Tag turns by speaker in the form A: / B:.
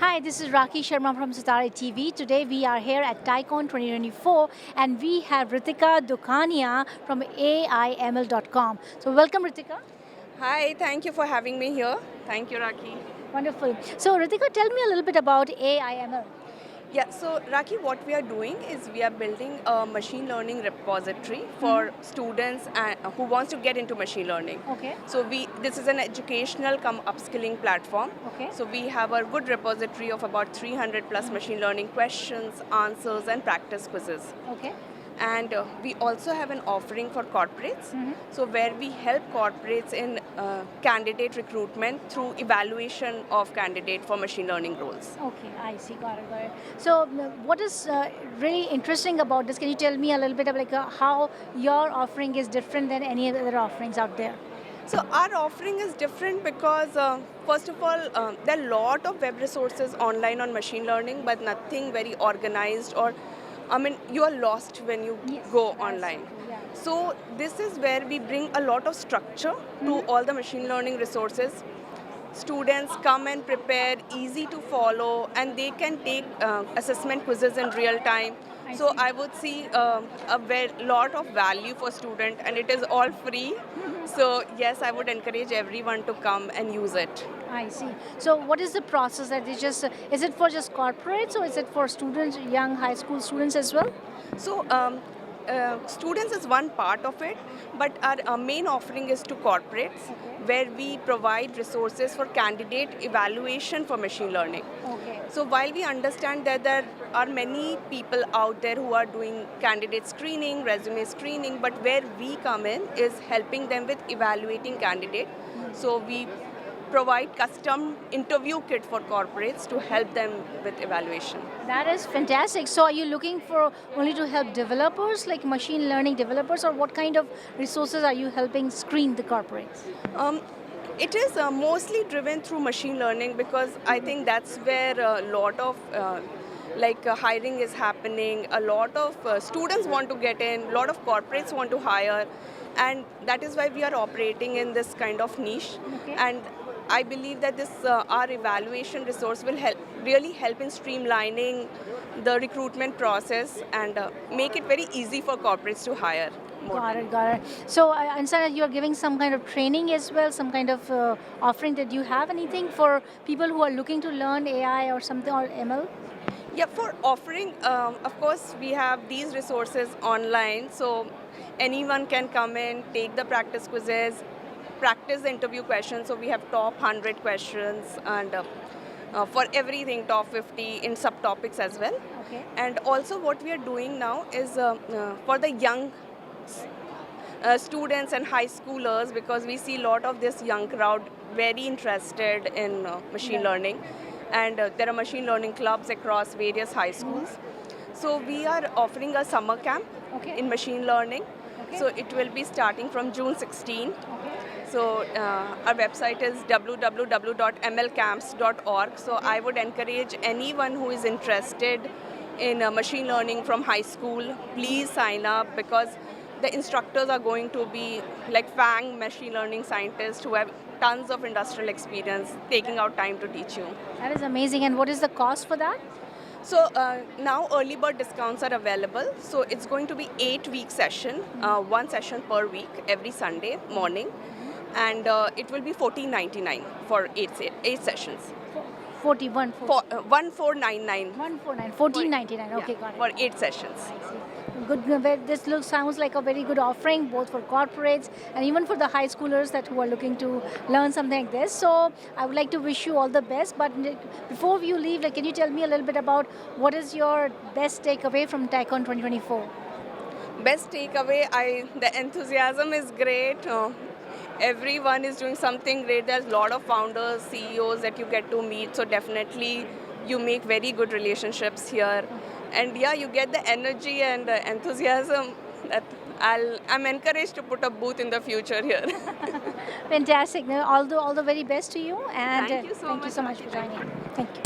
A: Hi, this is Rakhi Sharma from Sitare TV. Today we are here at TiECon 2024 and we have Ritika Dukania from AIML.com. So welcome Ritika.
B: Hi, thank you for having me here. Thank you, Raki.
A: Wonderful. So Ritika, tell me a little bit about AIML.
B: Yeah, so Raki, what we are doing is we are building a machine learning repository for students who wants to get into machine learning.
A: Okay.
B: So this is an educational come upskilling platform.
A: Okay.
B: So we have a good repository of about 300 plus machine learning questions, answers, and practice quizzes.
A: Okay.
B: And we also have an offering for corporates, so where we help corporates in candidate recruitment through evaluation of candidate for machine learning roles.
A: Okay, I see, got it. So what is really interesting about this? Can you tell me a little bit of how your offering is different than any other offerings out there?
B: So our offering is different because first of all, there are a lot of web resources online on machine learning, but nothing very organized you are lost when you go online.
A: Yeah.
B: So this is where we bring a lot of structure to all the machine learning resources. Students come and prepare, easy to follow, and they can take assessment quizzes in real time. So I would see a lot of value for student, and it is all free. So yes, I would encourage everyone to come and use it.
A: I see. So what is the process that is it for just corporates or is it for students, young high school students as well?
B: So students is one part of it, but our main offering is to corporates, where we provide resources for candidate evaluation for machine learning.
A: Okay.
B: So while we understand that there are many people out there who are doing candidate screening, resume screening, but where we come in is helping them with evaluating candidate. So we provide custom interview kit for corporates to help them with evaluation.
A: That is fantastic. So are you looking for only to help developers, like machine learning developers, or what kind of resources are you helping screen the corporates?
B: It is mostly driven through machine learning because I think that's where a lot of hiring is happening. A lot of students want to get in, a lot of corporates want to hire, and that is why we are operating in this kind of niche.
A: Okay.
B: And I believe that this our evaluation resource will really help in streamlining the recruitment process and make it very easy for corporates to hire.
A: Got it. So I understand that you are giving some kind of training as well, some kind of offering. That you have anything for people who are looking to learn AI or something or ML?
B: Yeah, for offering, of course, we have these resources online, so anyone can come in, take the practice quizzes, practice the interview questions. So we have top 100 questions and for everything, top 50 in subtopics as well.
A: Okay.
B: And also what we are doing now is for the young students and high schoolers, because we see a lot of this young crowd very interested in machine learning, and there are machine learning clubs across various high schools. So we are offering a summer camp in machine learning. So it will be starting from June 16. So our website is www.mlcamps.org. So I would encourage anyone who is interested in machine learning from high school, please sign up, because the instructors are going to be like FANG machine learning scientists who have tons of industrial experience taking out time to teach you.
A: That is amazing. And what is the cost for that?
B: So now early bird discounts are available. So it's going to be 8-week session, one session per week every Sunday morning. And it will be $14.99 for 8 sessions.
A: 1499. 1499. Okay, got it.
B: For 8 sessions.
A: Good. This sounds like a very good offering, both for corporates and even for the high schoolers who are looking to learn something like this. So I would like to wish you all the best. But before you leave, can you tell me a little bit about what is your best takeaway from TiECon 2024?
B: Best takeaway, the enthusiasm is great. Everyone is doing something great. There's a lot of founders, CEOs that you get to meet. So definitely you make very good relationships here. And yeah, you get the energy and the enthusiasm that I'm encouraged to put a booth in the future here.
A: Fantastic. All the very best to you. And
B: thank you so
A: much for joining. Thank you.